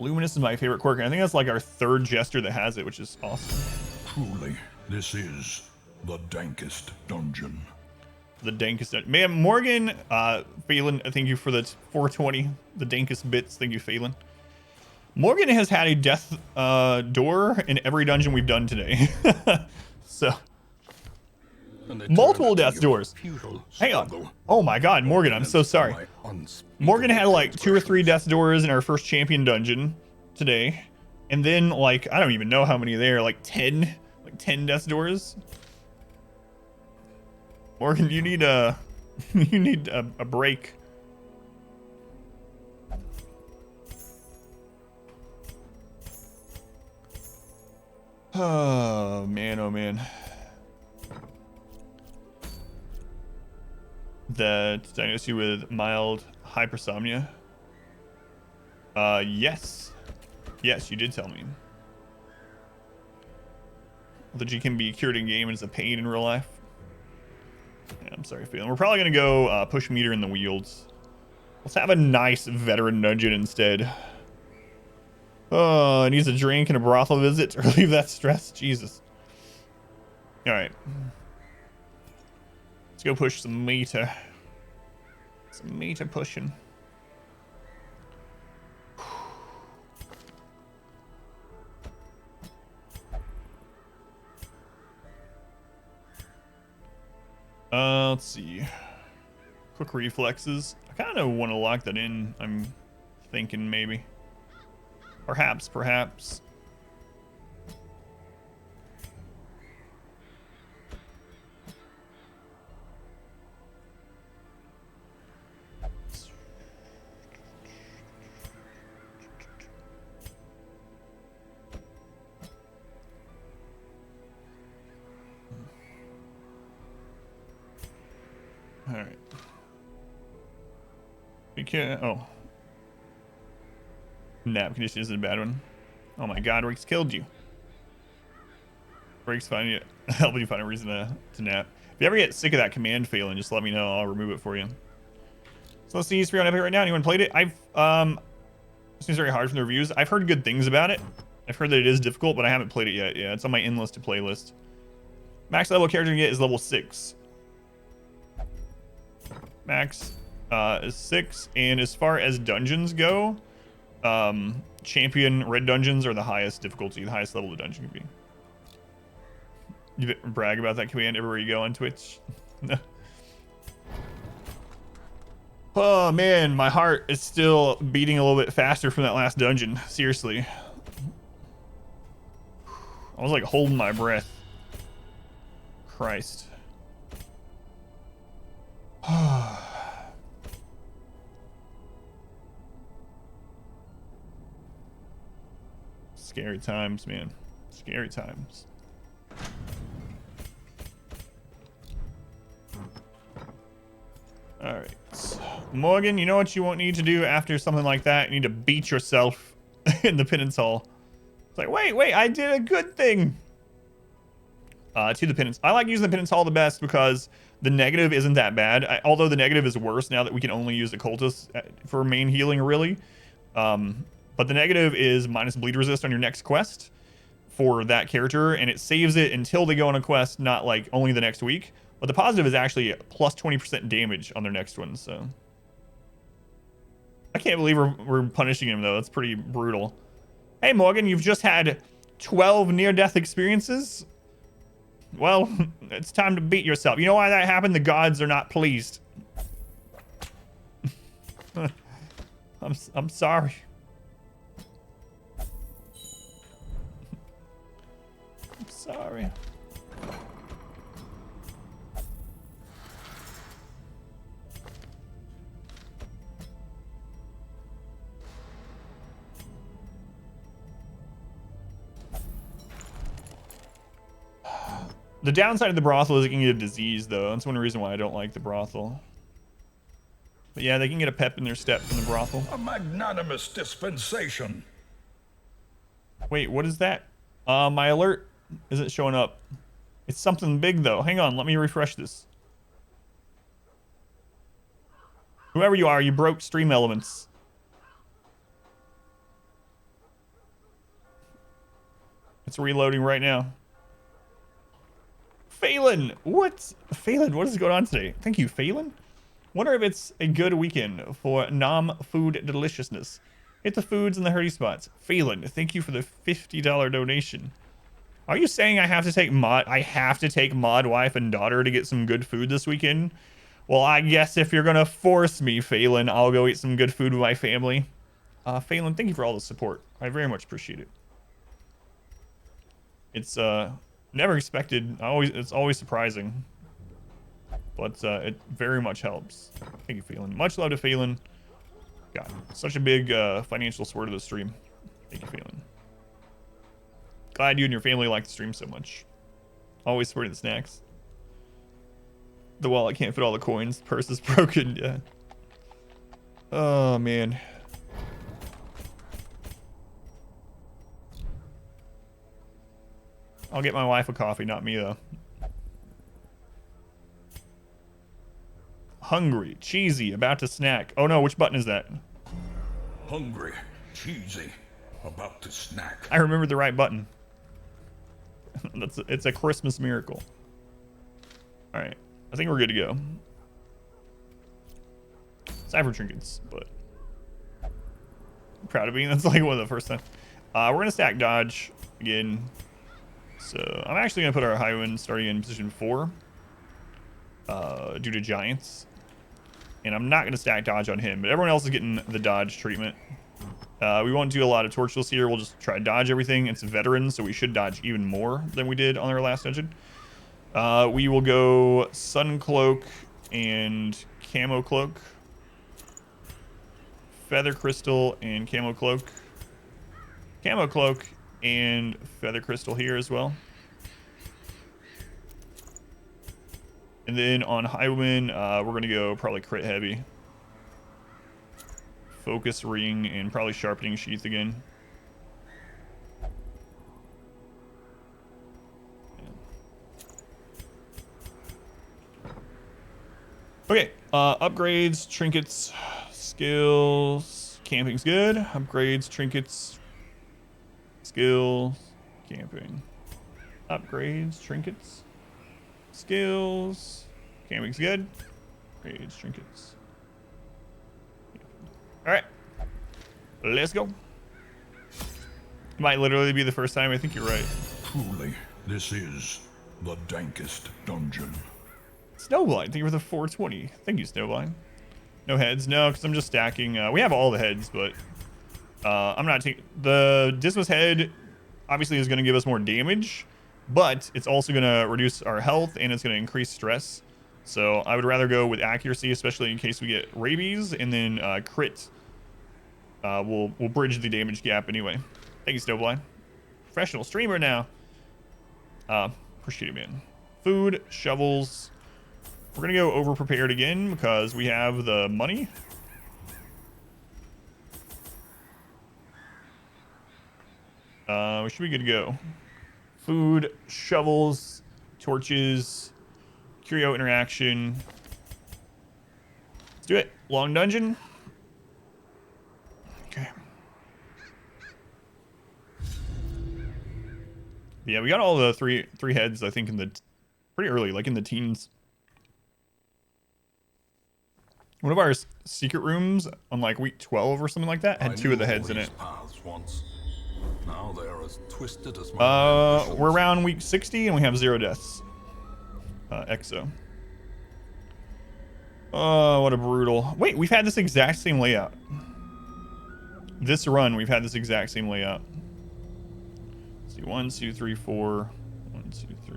Luminous is my favorite quirk, and I think that's like our third jester that has it, which is awesome. Truly, this is the dankest dungeon. The dankest dungeon. Man, Morgan, Phelan, thank you for the 420. The dankest bits. Thank you, Phelan. Morgan has had a death door in every dungeon we've done today. So, multiple death doors. Hang on. Oh my god, Morgan, I'm so sorry. Morgan had like 2 or 3 death doors in our first champion dungeon today. And then like, I don't even know how many there, like 10 death doors. Morgan, you need a break. Oh man, oh man. That diagnosed you with mild hypersomnia. Yes. Yes, you did tell me. That you can be cured in game and it's a pain in real life. Yeah, I'm sorry, Phelan. We're probably gonna go push meter in the Wealds. Let's have a nice veteran dungeon instead. Oh, needs a drink and a brothel visit to relieve that stress. Jesus. All right. Let's go push some meter. Some meter pushing. Let's see. Quick reflexes. I kind of want to lock that in. I'm thinking maybe. Perhaps. All right. We can't. Oh. Nap condition isn't a bad one. Oh my god, Rick's killed you. Rick's helping you find a reason to nap. If you ever get sick of that command failing, just let me know. I'll remove it for you. So let's see East on Epic right now. Anyone played it? It seems very hard from the reviews. I've heard good things about it. I've heard that it is difficult, but I haven't played it yet. Yeah, it's on my in-list to play list. Max level character you get is level 6. Max is 6, and as far as dungeons go, champion red dungeons are the highest difficulty, the highest level the dungeon can be. You brag about that command everywhere you go on Twitch. Oh man, my heart is still beating a little bit faster from that last dungeon. Seriously. I was like holding my breath. Christ. Scary times, man. Scary times. All right. Morgan, you know what you won't need to do after something like that? You need to beat yourself in the penance hall. It's like, wait, I did a good thing. To the penance. I like using the penance hall the best because the negative isn't that bad. Although the negative is worse now that we can only use the cultists for main healing, really. But the negative is minus bleed resist on your next quest for that character, and it saves it until they go on a quest, not like only the next week. But the positive is actually plus 20% damage on their next one, so. I can't believe we're punishing him, though. That's pretty brutal. Hey, Morgan, you've just had 12 near-death experiences? Well, it's time to beat yourself. You know why that happened? The gods are not pleased. I'm sorry. I'm sorry. The downside of the brothel is it can get a disease, though. That's one reason why I don't like the brothel. But yeah, they can get a pep in their step from the brothel. A magnanimous dispensation. Wait, what is that? My alert isn't showing up. It's something big, though. Hang on, let me refresh this. Whoever you are, you broke stream elements. It's reloading right now. Phelan, what is going on today? Thank you, Phelan. Wonder if it's a good weekend for nom food deliciousness. Hit the foods and the hurty spots. Phelan, thank you for the $50 donation. Are you saying I have to take mod wife and daughter to get some good food this weekend? Well, I guess if you're gonna force me, Phelan, I'll go eat some good food with my family. Phelan, thank you for all the support. I very much appreciate it. It's never expected. It's always surprising, but it very much helps. Thank you, Phelan. Much love to Phelan. God, such a big financial support of the stream. Thank you, Phelan. Glad you and your family like the stream so much. Always supporting the snacks. The wallet can't fit all the coins. The purse is broken. Yeah. Oh man. I'll get my wife a coffee, not me though. Hungry, cheesy, about to snack. Oh no, which button is that? Hungry, cheesy, about to snack. I remembered the right button. It's a Christmas miracle. All right, I think we're good to go. Cypher trinkets, but I'm proud of being. That's like one of the first time. We're gonna stack dodge again. So I'm actually gonna put our highwind starting in position 4 due to giants, and I'm not gonna stack dodge on him, but everyone else is getting the dodge treatment. We won't do a lot of torchless here. We'll just try to dodge everything. It's veterans, so we should dodge even more than we did on our last dungeon. We will go sun cloak and camo cloak, feather crystal and camo cloak, and feather crystal here as well. And then on highwind, we're gonna go probably crit heavy, focus ring, and probably sharpening sheath again. Okay, upgrades, trinkets, skills, camping's good. Upgrades, trinkets, skills, camping. Upgrades, trinkets, skills, camping's good. Upgrades, trinkets. All right, let's go. Might literally be the first time. I think you're right. Truly, this is the dankest dungeon. Snowblind, thank you for the 420. Thank you, Snowblind. No heads, no, because I'm just stacking. We have all the heads, but I'm not taking the Dismas head. Obviously, is going to give us more damage, but it's also going to reduce our health and it's going to increase stress. So I would rather go with accuracy, especially in case we get rabies, and then crit. We'll bridge the damage gap anyway. Thank you, Snowblind. Professional streamer now. Appreciate it, man. Food, shovels. We're gonna go over prepared again because we have the money. We should be good to go. Food, shovels, torches, curio interaction. Let's do it. Long dungeon. Okay. Yeah, we got all the three heads, I think, in the pretty early, like in the teens. One of our secret rooms on like week 12 or something like that had 2 of the heads in it. Now they're as twisted as we're around week 60 and we have 0 deaths. Exo. Oh, what a brutal. Wait, we've had this exact same layout. This run, we've had this exact same layout. Let's see, 1, 2, 3, 4. 1, 2, 3.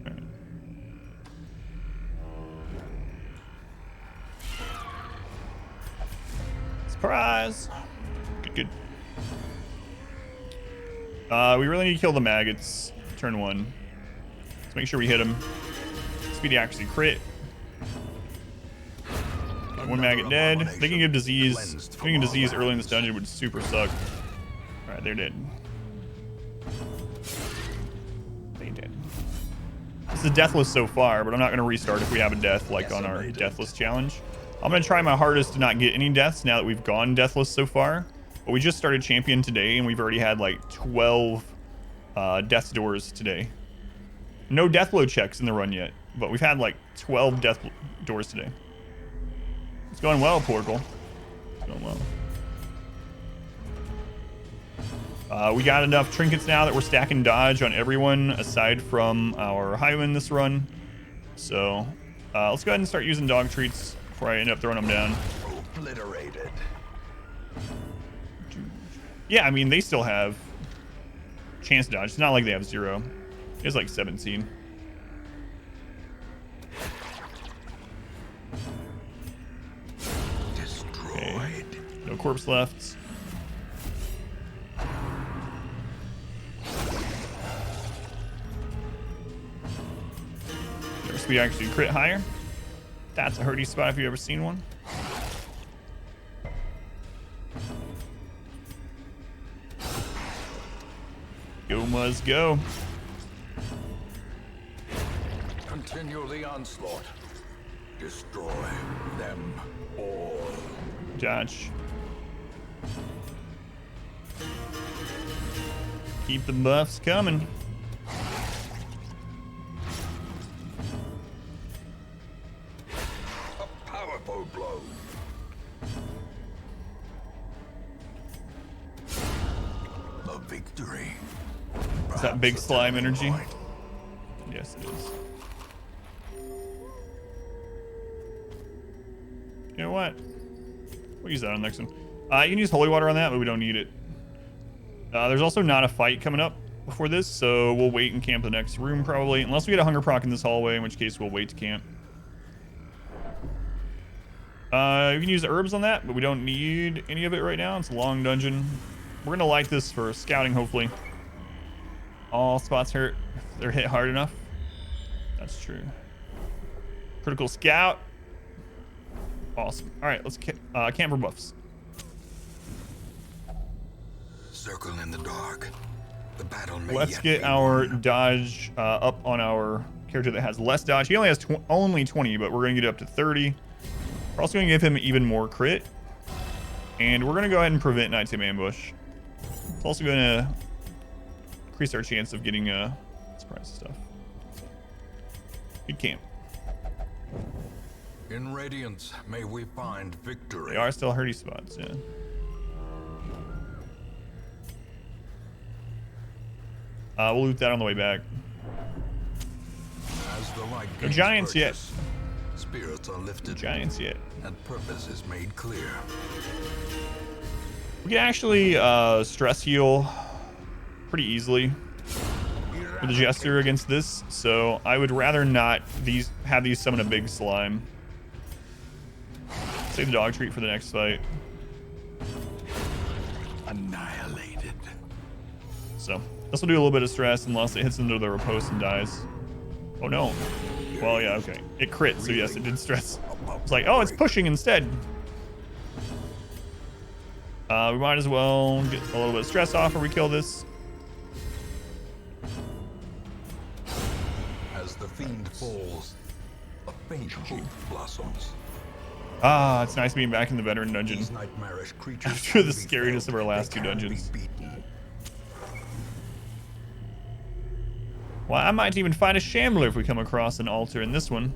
All right. Surprise! Good, good. We really need to kill the maggots. Turn 1. Let's make sure we hit them. Speedy accuracy crit. 1 maggot dead. They can give disease. Getting a disease early in this dungeon would super suck. Alright, they're dead. They dead. This is deathless so far, but I'm not going to restart if we have a death like on our deathless challenge. I'm going to try my hardest to not get any deaths now that we've gone deathless so far. But we just started champion today, and we've already had like 12 death doors today. No death blow checks in the run yet, but we've had like 12 death doors today. It's going well, Porkle. It's going well. We got enough trinkets now that we're stacking dodge on everyone aside from our Highwayman this run. So let's go ahead and start using dog treats before I end up throwing them down. Obliterated. Yeah, I mean, they still have chance to dodge. It's not like they have 0. It's like 17. Destroyed. Okay. No corpse left. Their speed actually crit higher. That's a hurty spot if you've ever seen one. Go Muzz, go. Continue the onslaught. Destroy them all. Dodge. Keep the buffs coming. A powerful blow. The victory. Is that big Perhaps a slime turning energy? point. Yes, it is. You know what? We'll use that on the next one. You can use holy water on that, but we don't need it. There's also not a fight coming up before this, so we'll wait and camp the next room probably, unless we get a hunger proc in this hallway, in which case we'll wait to camp. You can use the herbs on that, but we don't need any of it right now. It's a long dungeon. We're gonna like this for scouting, hopefully. All spots hurt if they're hit hard enough. That's true. Critical scout. Awesome. All right, let's camp for buffs. Circle in the dark. The battle may Let's yet get be our won. dodge up on our character that has less dodge. He only has only 20, but we're going to get it up to 30. We're also going to give him even more crit. And we're going to go ahead and prevent nighttime ambush. It's also going to increase our chance of getting surprise stuff. Good camp. In Radiance, may we find victory. They are still hurty spots, yeah. We'll loot that on the way back. As the light No gains giants yet. purchase, spirits are lifted. Giants yet. And purpose is made clear. We can actually stress heal pretty easily with the Jester against this, so I would rather not have these summon a big slime. Save the dog treat for the next fight. Annihilated. So this will do a little bit of stress unless it hits into the riposte and dies. Oh no. Well, yeah, okay. It crit, so yes, it did stress. It's like, oh, it's pushing instead. We might as well get a little bit of stress off before we kill this. As the fiend falls, a faint hope blossoms. Ah, it's nice being back in the veteran dungeon. These nightmarish creatures After the can be scariness of our felled, last they two can be dungeons. beaten. Well, I might even find a shambler if we come across an altar in this one.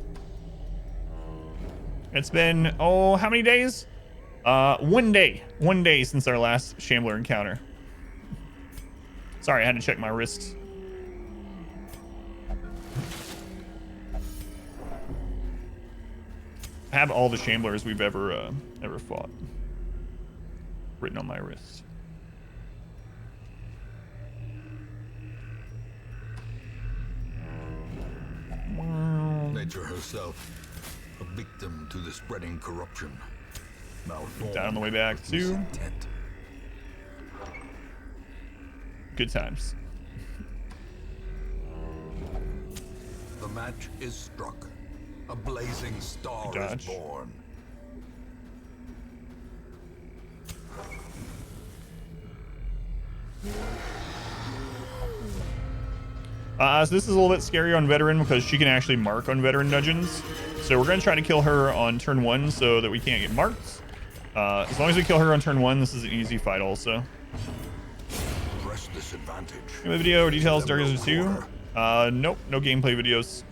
It's been, oh, how many days? 1 day. 1 day since our last shambler encounter. Sorry, I had to check my wrist. I have all the shamblers we've ever fought written on my wrist. Nature herself, a victim to the spreading corruption. Down on the way back too. Intent. Good times. The match is struck. A blazing star Dodge. is born. So this is a little bit scary on veteran because she can actually mark on veteran dungeons. So we're going to try to kill her on turn 1 so that we can't get marked. As long as we kill her on turn 1, this is an easy fight also. Press this advantage. Game video or details, Darkest Dungeon 2? Nope, no gameplay videos.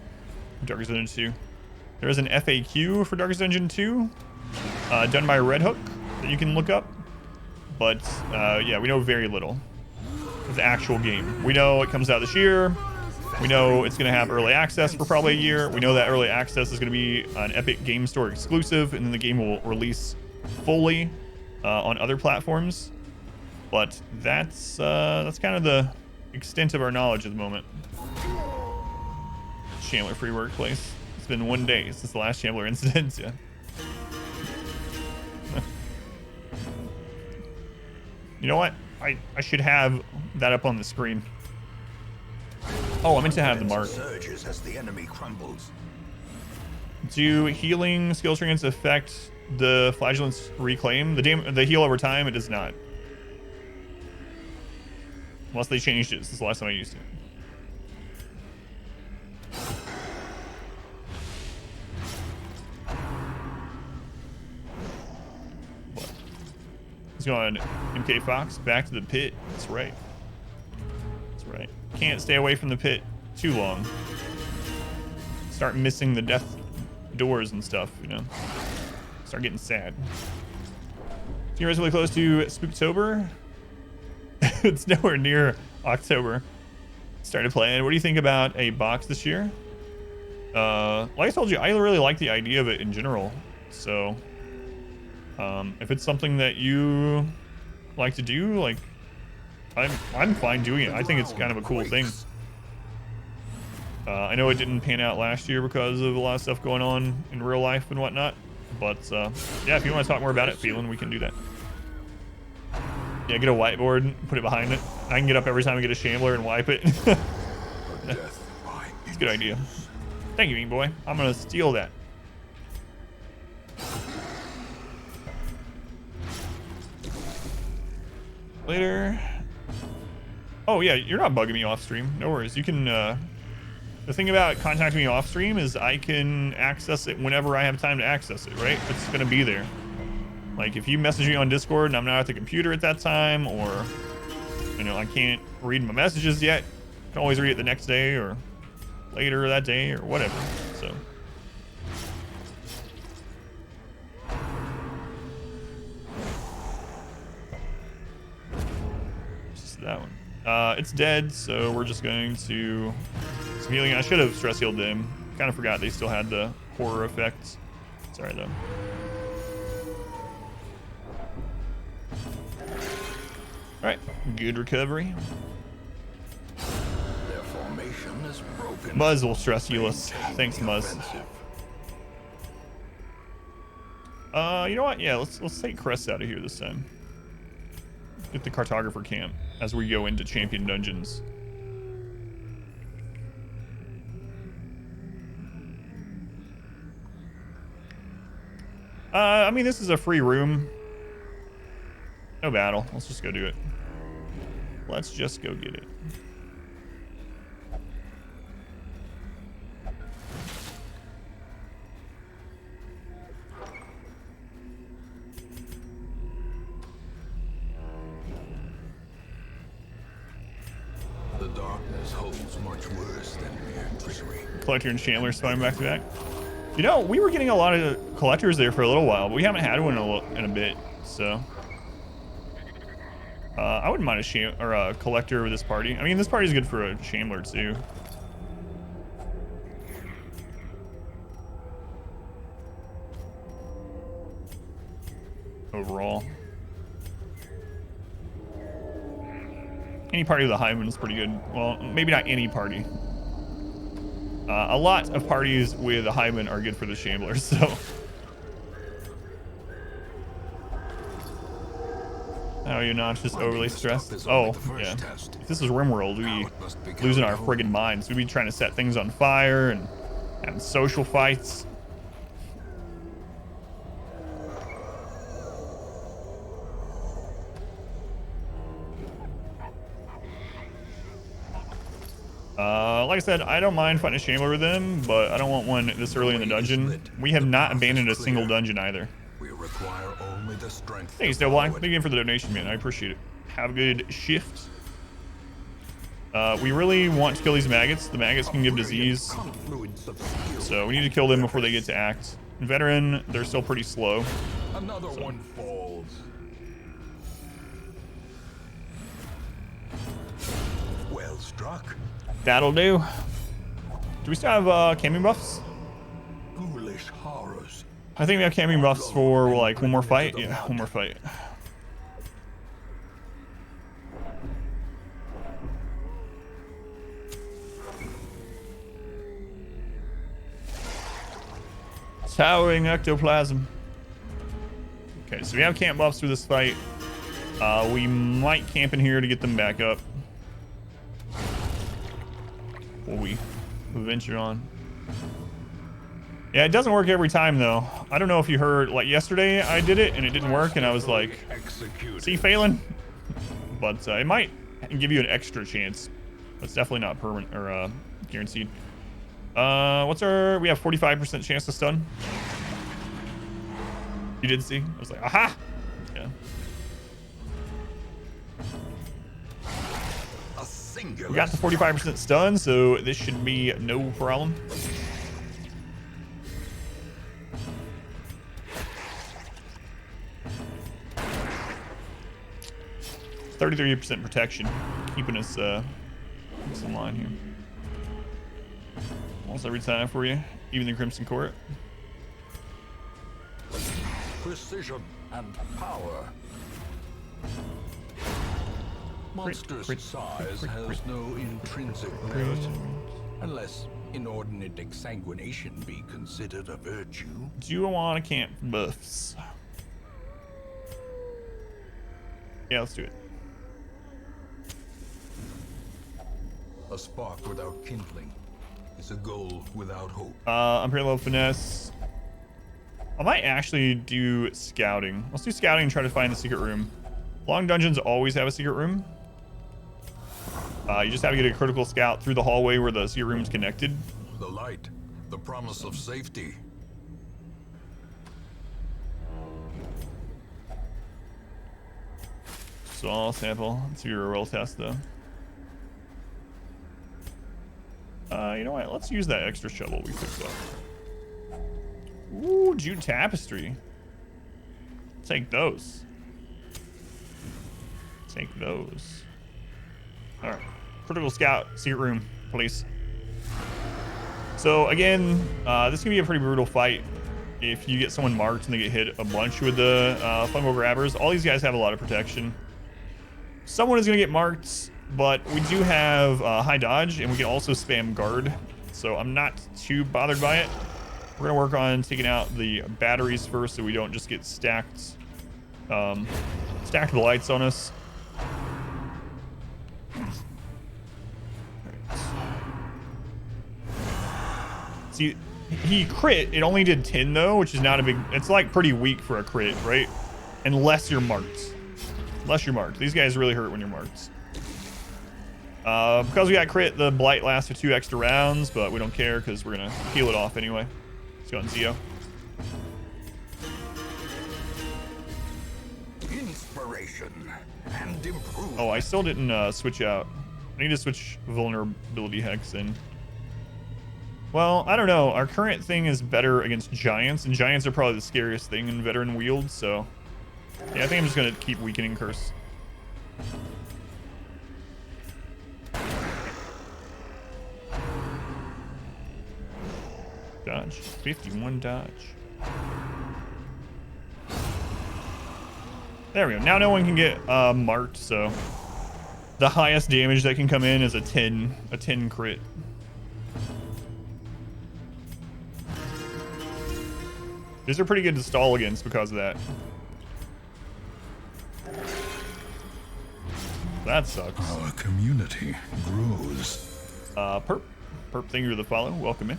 Darkest Dungeon 2. There is an FAQ for Darkest Dungeon 2, done by Redhook that you can look up. But yeah, we know very little of the actual game. We know it comes out this year. We know it's going to have early access for probably a year. We know that early access is going to be an Epic Game Store exclusive, and then the game will release fully on other platforms. But that's kind of the extent of our knowledge at the moment. Chandler Free Workplace. It's been 1 day since the last Chandler incident. Yeah. You know what? I should have that up on the screen. Oh, I meant to have the mark. Surges as the enemy crumbles. Do healing skill trinkets affect the flagellant's reclaim? The heal over time, it does not. Unless they changed it. This is the last time I used it. What? Let's go on MK Fox. Back to the pit. That's right. That's right. Can't stay away from the pit too long. Start missing the death doors and stuff, you know. Start getting sad. So you're relatively close to Spooktober. It's nowhere near October. Started playing. What do you think about a box this year? Like I told you, I really like the idea of it in general. So if it's something that you like to do, like I'm fine doing it. I think it's kind of a cool thing. I know it didn't pan out last year because of a lot of stuff going on in real life and whatnot. But yeah, if you want to talk more about it, Phelan, we can do that. Yeah, get a whiteboard, put it behind it. I can get up every time I get a Shambler and wipe it. It's a good idea. Thank you, Mean Boy. I'm going to steal that. Later. Oh, yeah, you're not bugging me off stream. No worries. You can... the thing about contacting me off stream is I can access it whenever I have time to access it, right? It's going to be there. Like, if you message me on Discord and I'm not at the computer at that time, or, you know, I can't read my messages yet, I can always read it the next day or later that day or whatever, so. Just that one. It's dead, so we're just going to... Some healing. I should have stress healed them. Kind of forgot they still had the horror effects. Sorry, though. Alright, good recovery. Their formation is broken. Muzz will stress heal us. Thanks, Muzz. You know what? Yeah, let's take Crest out of here this time. Get the cartographer camp as we go into champion dungeons. I mean, this is a free room. No battle. Let's just go do it. Let's just go get it. The darkness holds much worse than mere trickery. Collector and Chandler spawning back to back. You know, we were getting a lot of collectors there for a little while, but we haven't had one in a bit, so. I wouldn't mind a collector with this party. I mean, this party is good for a Chandler too. Overall. Any party with a Hyman is pretty good. Well, maybe not any party. A lot of parties with a Hyman are good for the Shambler, so. Oh, you're not just overly stressed? Oh, yeah. If this is RimWorld, we'd be losing our friggin' minds. We'd be trying to set things on fire and having social fights. Like I said, I don't mind fighting a Shambler with them, but I don't want one this early in the dungeon. We have not abandoned a single dungeon either. require only the strength. Thanks, Devline. Thank you for the donation, man. I appreciate it. Have a good shift. We really want to kill these maggots. The maggots can give disease, so we need to kill them before they get to act. Veteran, they're still pretty slow. Another one falls. Well struck. That'll do. Do we still have camping buffs? Ghoulish horrors. I think we have camping buffs for like one more fight. Yeah, one more fight. Towering ectoplasm. Okay, so we have camp buffs for this fight. We might camp in here to get them back up. Before we venture on. Yeah, it doesn't work every time though. I don't know if you heard, like yesterday I did it and it didn't work and I was like, see, failing. But it might give you an extra chance. It's definitely not permanent or guaranteed. What's our, we have 45% chance to stun. You did see? I was like, aha! Yeah. We got the 45% stun, so this should be no problem. %33% protection, keeping us in line here. Almost every time for you, even the Crimson Court. Precision and power. Monster's size has no intrinsic merit, unless inordinate exsanguination be considered a virtue. Do you want to camp buffs? Yeah, let's do it. A spark without kindling is a goal without hope. Unparalleled finesse. I might actually do scouting. Let's do scouting and try to find the secret room. Long dungeons always have a secret room. You just have to get a critical scout through the hallway where the secret room's connected. The light, the promise of safety. So I'll sample. Let's do a roll test though. You know what? Let's use that extra shovel we picked up. Ooh, Jute tapestry. Take those. Take those. All right. Critical scout, secret room, please. So again, this can be a pretty brutal fight if you get someone marked and they get hit a bunch with the fungal grabbers. All these guys have a lot of protection. Someone is going to get marked, but we do have high dodge, and we can also spam guard. So I'm not too bothered by it. We're going to work on taking out the batteries first so we don't just get stacked lights on us. See, he crit. It only did 10 though, which is not a big. It's like pretty weak for a crit, right? Unless you're marked. Unless you're marked. These guys really hurt when you're marked. Because we got crit, the blight lasts for 2 extra rounds, but we don't care because we're gonna heal it off anyway. Let's go on Zio. Inspiration and improvement. Oh, I still didn't switch out. I need to switch vulnerability hex in. Well, I don't know. Our current thing is better against giants, and giants are probably the scariest thing in veteran Weald, so yeah, I think I'm just gonna keep weakening curse. Dodge. 51 dodge. There we go. Now no one can get marked, so the highest damage that can come in is a 10 crit. These are pretty good to stall against because of that. That sucks. Our community grows. Perp, thank you for the follow. Welcome in.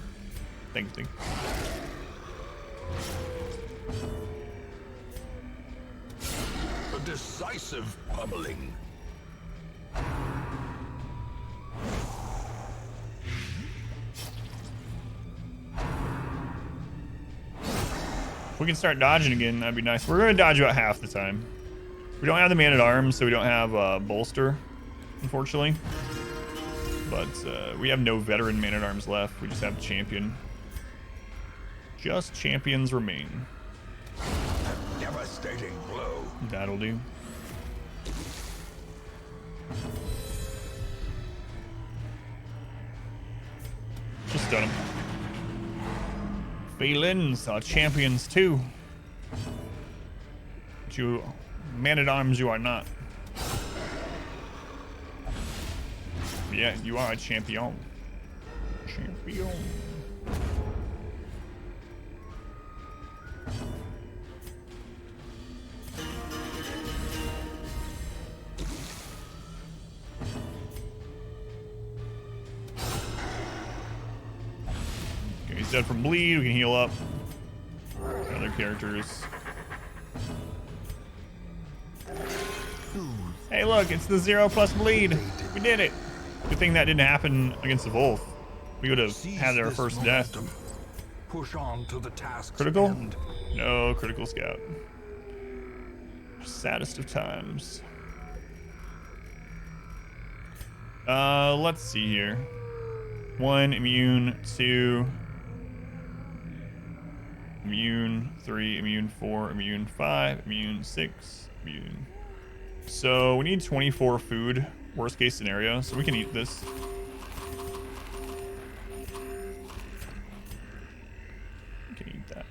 Thank you. A decisive pummeling. If we can start dodging again, that'd be nice. We're gonna dodge about half the time. We don't have the man-at-arms, so we don't have bolster, unfortunately. But we have no veteran man-at-arms left. We just have champion. Just champions remain. A devastating blow. That'll do. Just stun him. Felins are champions too. But you, man-at-arms, you are not. Yeah, you are a champion. Champion. Okay, he's dead from bleed. We can heal up. Other characters. Hey, look, it's the 0+ bleed. We did it. Good thing that didn't happen against the Wolf. We would have had our first death. Push on to the task. Critical? No, critical scout. Saddest of times. Let's see here. 1 immune, 2 immune, 3 immune, 4 immune, 5 immune, 6 immune. So we need 24 food, worst case scenario, so we can eat this. We can eat that.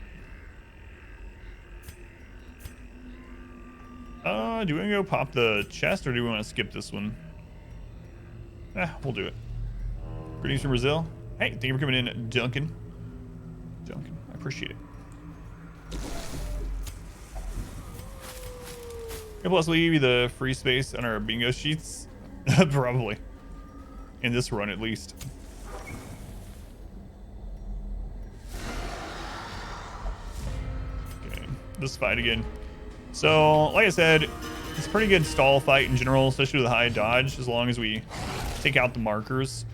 Do we want to go pop the chest or do we want to skip this one? We'll do it. Greetings from Brazil. Hey, thank you for coming in, Duncan. Duncan, I appreciate it. Plus, will you give you the free space on our bingo sheets? Probably. In this run, at least. Okay, this fight again. So, like I said, it's a pretty good stall fight in general, especially with high dodge, as long as we take out the markers.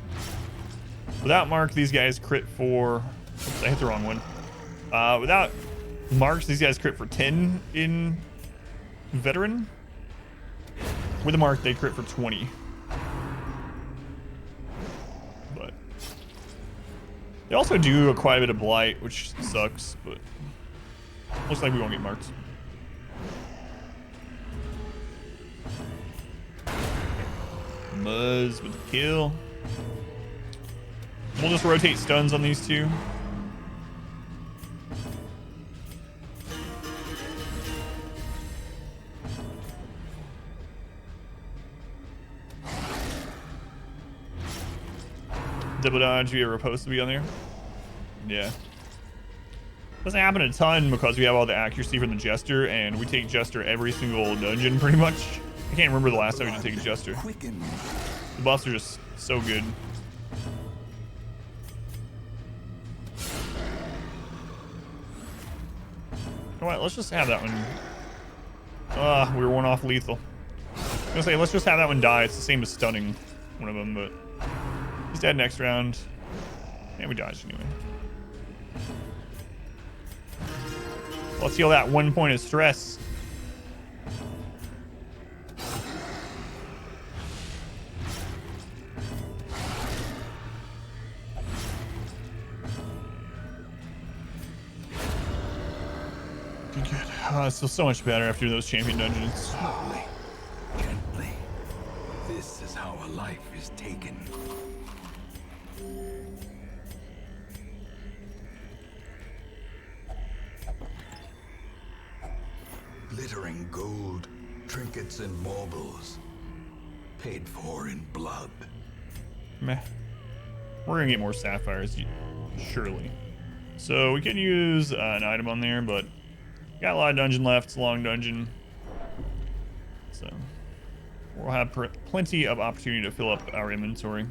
Without mark, these guys crit for... Oops, I hit the wrong one. Without marks, these guys crit for 10 in veteran. With a mark, they crit for 20. But they also do quite a bit of blight, which sucks, but looks like we won't get marked. Muzz with the kill. We'll just rotate stuns on these two. Double dodge, we are supposed to be on there. Yeah. Doesn't happen a ton because we have all the accuracy from the Jester, and we take Jester every single dungeon pretty much. I can't remember the last time we didn't take a Jester. The buffs are just so good. All right, let's just have that one. We were one off lethal. I was gonna say, let's just have that one die. It's the same as stunning one of them, but he's dead next round. And we dodged anyway. Let's heal that 1 point of stress. Good. It feels so much better after those champion dungeons. Slowly, gently. This is how a life is taken. Glittering gold, trinkets and baubles, paid for in blood. Meh. We're gonna get more sapphires, surely. So we can use an item on there, but got a lot of dungeon left. It's a long dungeon, so we'll have plenty of opportunity to fill up our inventory.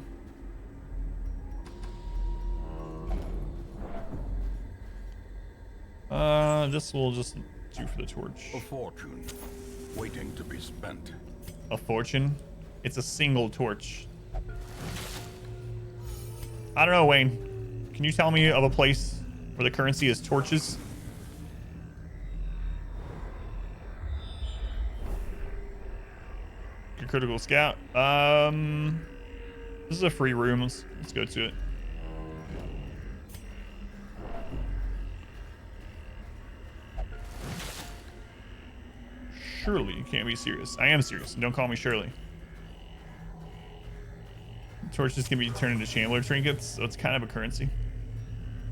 This will just do for the torch. A fortune, waiting to be spent. A fortune? It's a single torch. I don't know, Wayne. Can you tell me of a place where the currency is torches? a critical scout. This is a free room. Let's go to it. Surely you can't be serious. I am serious. Don't call me Shirley. Torch is gonna be turned into Chandler trinkets, so it's kind of a currency.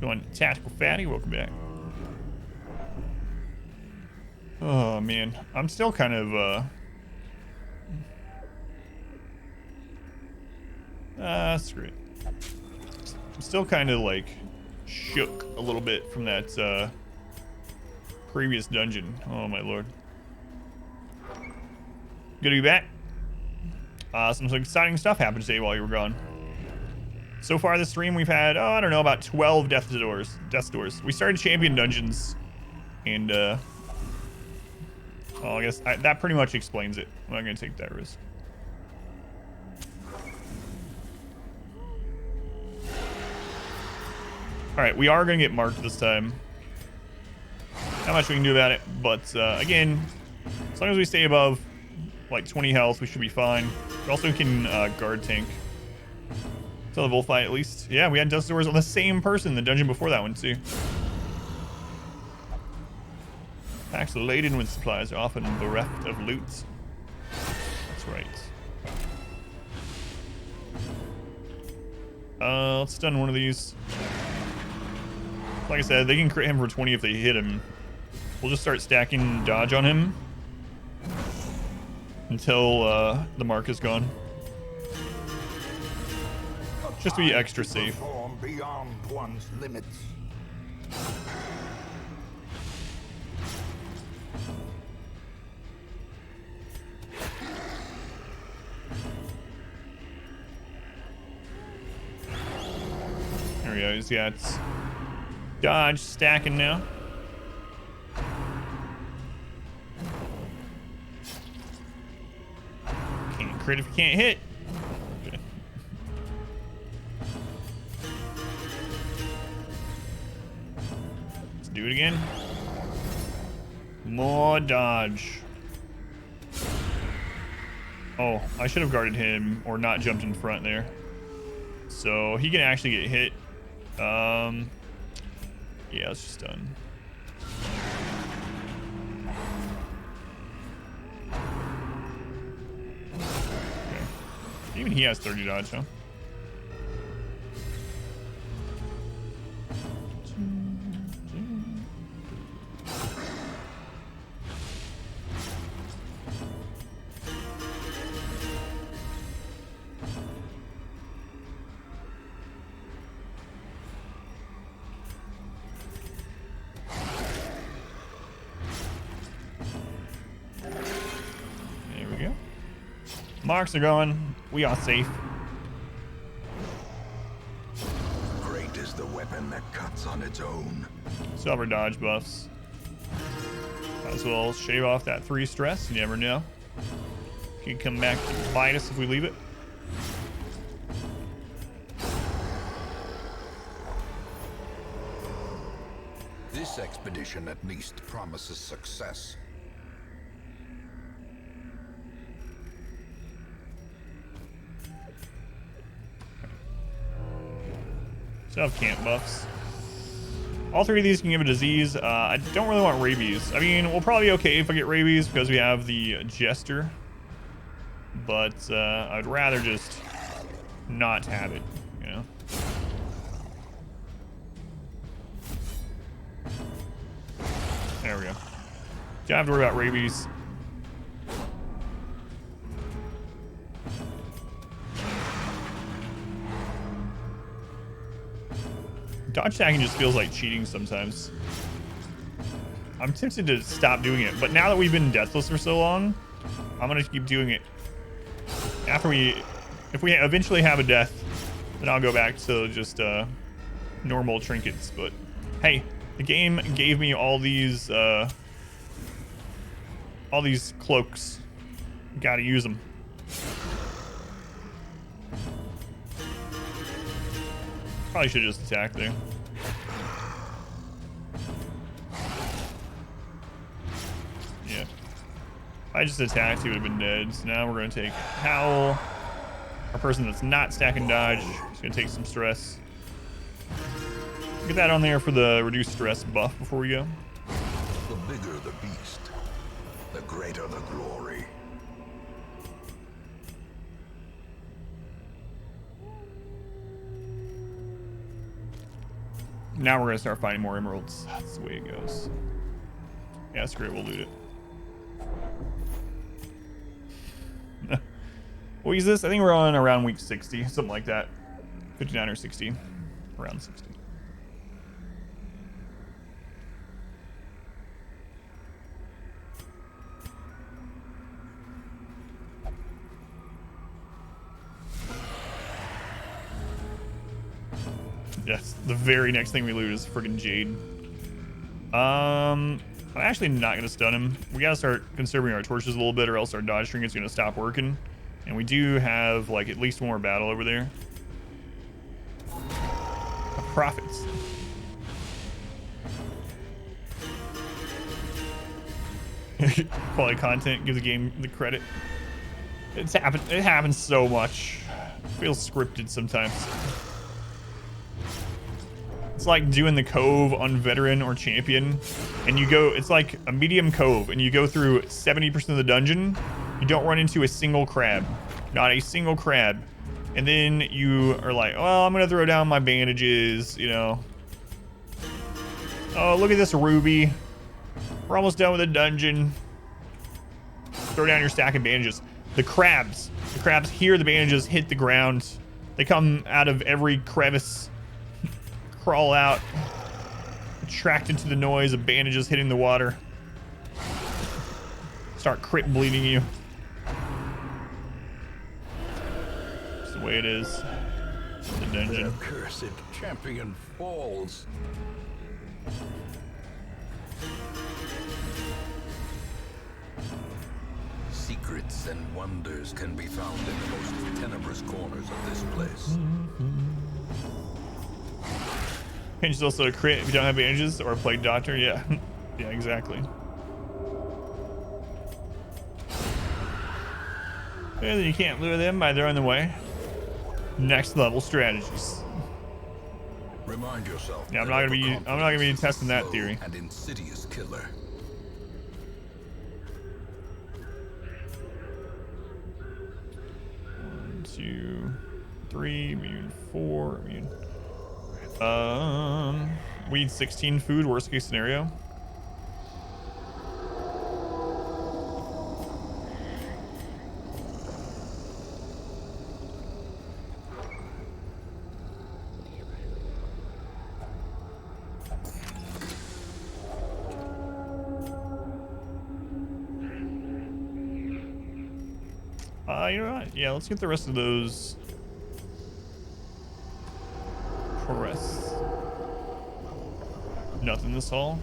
Going tactical fatty. Welcome back. Oh man, I'm still kind of screw it. I'm still kind of like shook a little bit from that previous dungeon. Oh my lord. Good to be back. Some exciting stuff happened today while you were gone. So far this stream we've had, oh, I don't know, about 12 death doors. We started champion dungeons, and oh, I guess that pretty much explains it. I'm not gonna take that risk. All right, we are gonna get marked this time. Not much we can do about it, but again, as long as we stay above like 20 health, we should be fine. We also can guard tank. So the bullfight at least. Yeah, we had dust doors on the same person in the dungeon before that one too. Packs laden with supplies are often bereft of loot. That's right. Let's stun one of these. Like I said, they can crit him for 20 if they hit him. We'll just start stacking dodge on him until the mark is gone. Just to be extra safe. Beyond one's limits. There we go. He's got dodge stacking now. Can't crit if you can't hit. Okay. Let's do it again. More dodge. Oh, I should have guarded him or not jumped in front there. So he can actually get hit. Yeah, it's just done. Okay. Even he has 30 dodge, huh? Marks are going. We are safe. Great is the weapon that cuts on its own. Still have our dodge buffs. Might as well shave off that 3 stress. You never know. He can come back to bite us if we leave it. This expedition at least promises success. Still have camp buffs. All 3 of these can give a disease. I don't really want rabies. I mean, we'll probably be okay if I get rabies because we have the jester. But I'd rather just not have it, you know? There we go. Don't have to worry about rabies. Dodge tagging just feels like cheating sometimes. I'm tempted to stop doing it, but now that we've been deathless for so long, I'm gonna keep doing it. If we eventually have a death, then I'll go back to just normal trinkets. But hey, the game gave me all these cloaks. Gotta use them. Probably should just attack there. Yeah. If I just attacked, he would have been dead. So now we're going to take Howl. Our person that's not stacking dodge is going to take some stress. Get that on there for the reduced stress buff before we go. The bigger the beast, the greater the glory. Now we're going to start finding more emeralds. That's the way it goes. Yeah, screw it. We'll loot it. What is this? I think we're on around week 60, something like that. 59 or 60. Around 60. Yes, the very next thing we loot is friggin' Jade. I'm actually not gonna stun him. We gotta start conserving our torches a little bit, or else our dodge string is gonna stop working. And we do have like at least one more battle over there. Profits. Quality content, give the game the credit. It happens so much. It feels scripted sometimes. It's like doing the cove on veteran or champion, and you go, it's like a medium cove, and you go through 70% of the dungeon. You don't run into a single crab, not a single crab. And then you are like, well, I'm gonna throw down my bandages, you know. Oh, look at this ruby. We're almost done with the dungeon. Throw down your stack of bandages. The crabs hear the bandages hit the ground. They come out of every crevice. Crawl out, attracted to the noise of bandages hitting the water. Start crit bleeding you. That's the way it is. The dungeon. The cursed champion falls. Secrets and wonders can be found in the most tenebrous corners of this place. Pinch is also a crit if you don't have bandages or a plague doctor. Yeah, yeah, exactly. And then you can't lure them by throwing them away. Next level strategies. Remind yourself. Yeah, I'm not gonna be testing that theory. And insidious killer. One, 2, 3, immune 4, immune. We need 16 food, worst case scenario. You know what? Yeah, let's get the rest of those quests. Nothing this hall.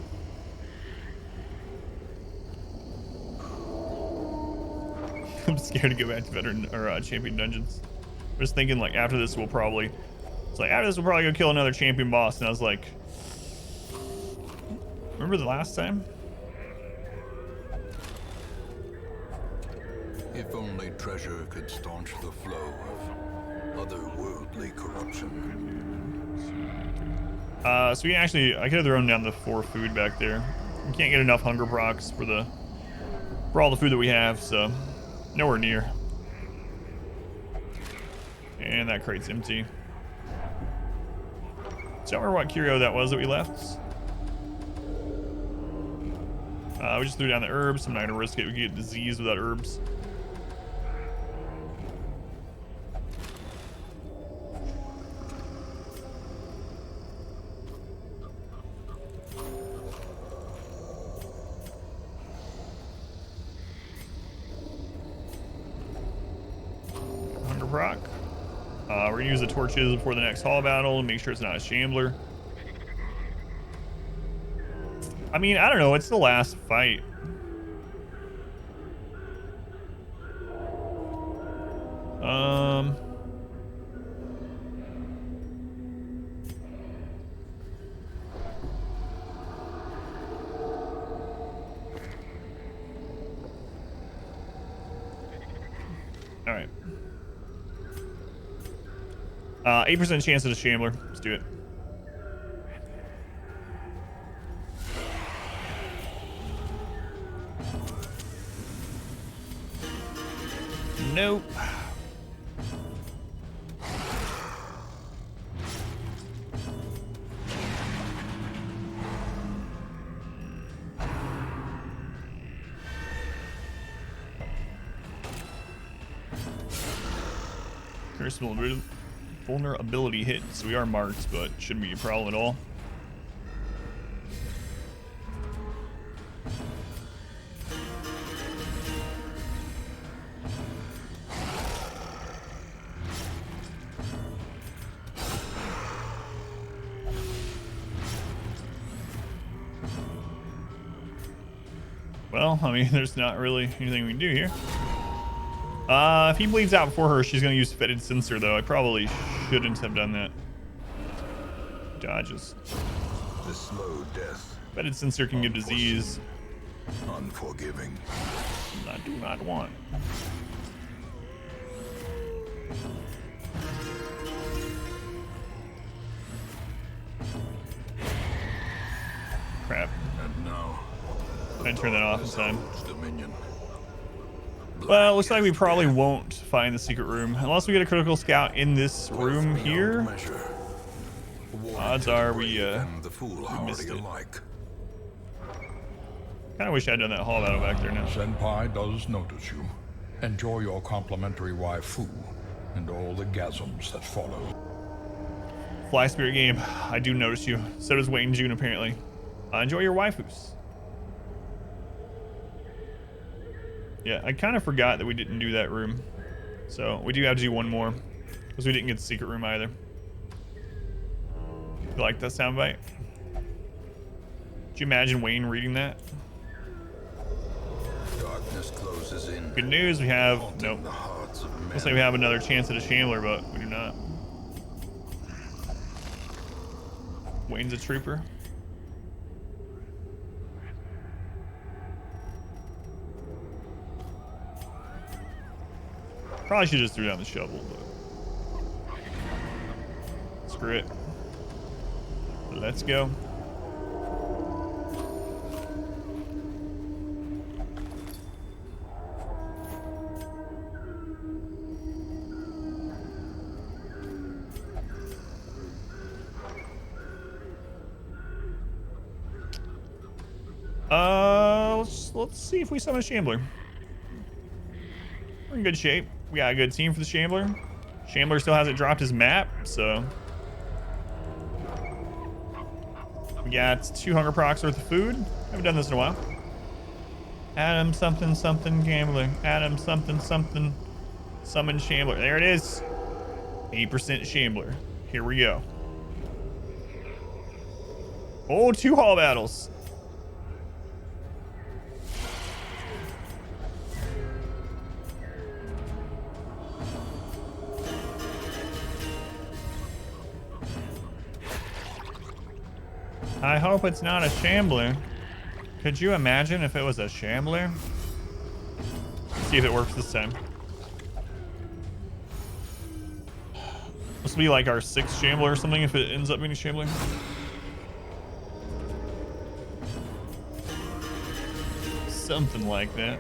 I'm scared to go back to veteran or champion dungeons. I'm just thinking like after this we'll probably go kill another champion boss, and I was like, remember the last time? If only treasure could staunch the flow of otherworldly corruption. So we actually, I could have thrown down the 4 food back there. We can't get enough hunger procs for all the food that we have, so nowhere near. And that crate's empty. So I don't remember what curio that was that we left. We just threw down the herbs. I'm not gonna risk it. We could get disease without herbs. Proc. We're gonna use the torches before the next hall battle and make sure it's not a shambler. I mean, I don't know. It's the last fight. All right. 8% chance at a shambler. Let's do it. Nope. Curse vulnerability hits. We are marked, but shouldn't be a problem at all. Well, I mean, there's not really anything we can do here. If he bleeds out before her, she's going to use Fetid Censer, though. I probably shouldn't have done that. Dodges. The slow death. Fetid Censer can give disease. Unforgiving. I do not want. Crap. And now. I turn that off in time. Dominion. Well, it looks like we probably won't find the secret room unless we get a critical scout in this room here. Odds are we missed it. Kind of wish I'd done that hall battle back there now. Senpai does notice you. Enjoy your complimentary waifu and all the gasms that follow. Fly Spirit game. I do notice you. So does Wayne June, apparently. Enjoy your waifus. Yeah, I kind of forgot that we didn't do that room. So we do have to do one more because we didn't get the secret room either. You like that soundbite? Could you imagine Wayne reading that? Darkness closes in. Good news, we have nope. The hearts of men. Looks like we have another chance at a shambler, but we do not. Wayne's a trooper. Probably should just threw down the shovel, but screw it. Let's go. Let's see if we summon a shambler. We're in good shape. We got a good team for the shambler. Shambler still hasn't dropped his map, so we got 2 hunger procs worth of food. Haven't done this in a while. Adam something something gambler. Adam something something summon shambler. There it is. 8% shambler. Here we go. Oh, 2 hall battles. I hope it's not a shambler. Could you imagine if it was a shambler? Let's see if it works this time. This will be like our 6th shambler or something if it ends up being a shambler. Something like that.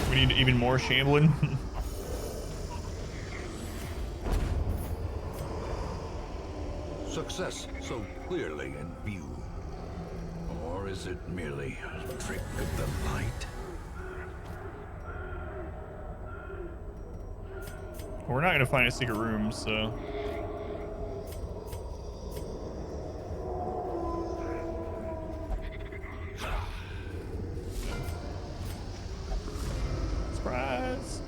We need even more shambling. Success so clearly in view. Or is it merely a trick of the light? We're not gonna find a secret room, so. Surprise!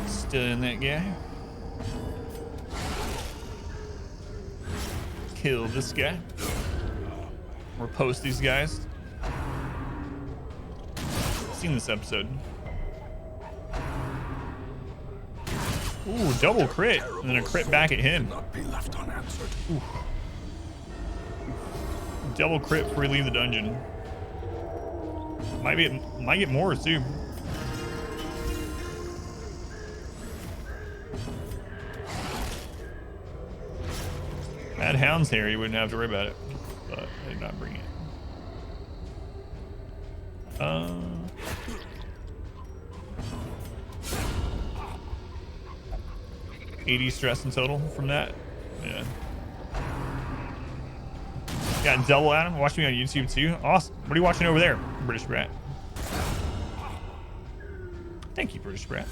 Still in that guy. Kill this guy. Or post these guys. I've seen this episode. Ooh, double crit. And then a crit back at him. Not be left unanswered. Double crit before we leave the dungeon. Might get more too. Had Hound's hair, you wouldn't have to worry about it. But I did not bring it. 80 stress in total from that. Yeah. Got double Adam. Watch me on YouTube too. Awesome. What are you watching over there, British Brat? Thank you, British Brat.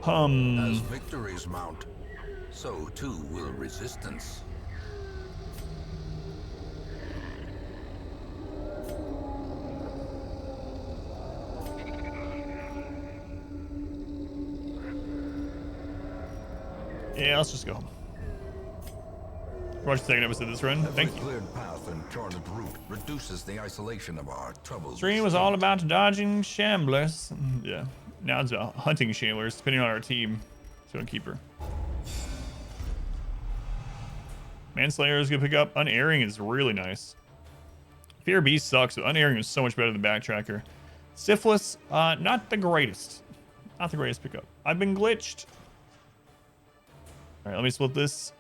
As victories mount, so too will resistance. Yeah, let's just go home. Watch the second episode of this run. Thank you. Cleared path and charted route reduces the isolation of our troubles. Stream was all about dodging shamblers. Yeah. Now it's about hunting shamblers, depending on our team. So gonna keep her. Manslayer is gonna pick up. Unerring is really nice. Fear Beast sucks, but Unerring is so much better than Backtracker. Syphilis, not the greatest. Not the greatest pickup. I've been glitched. All right, let me split this.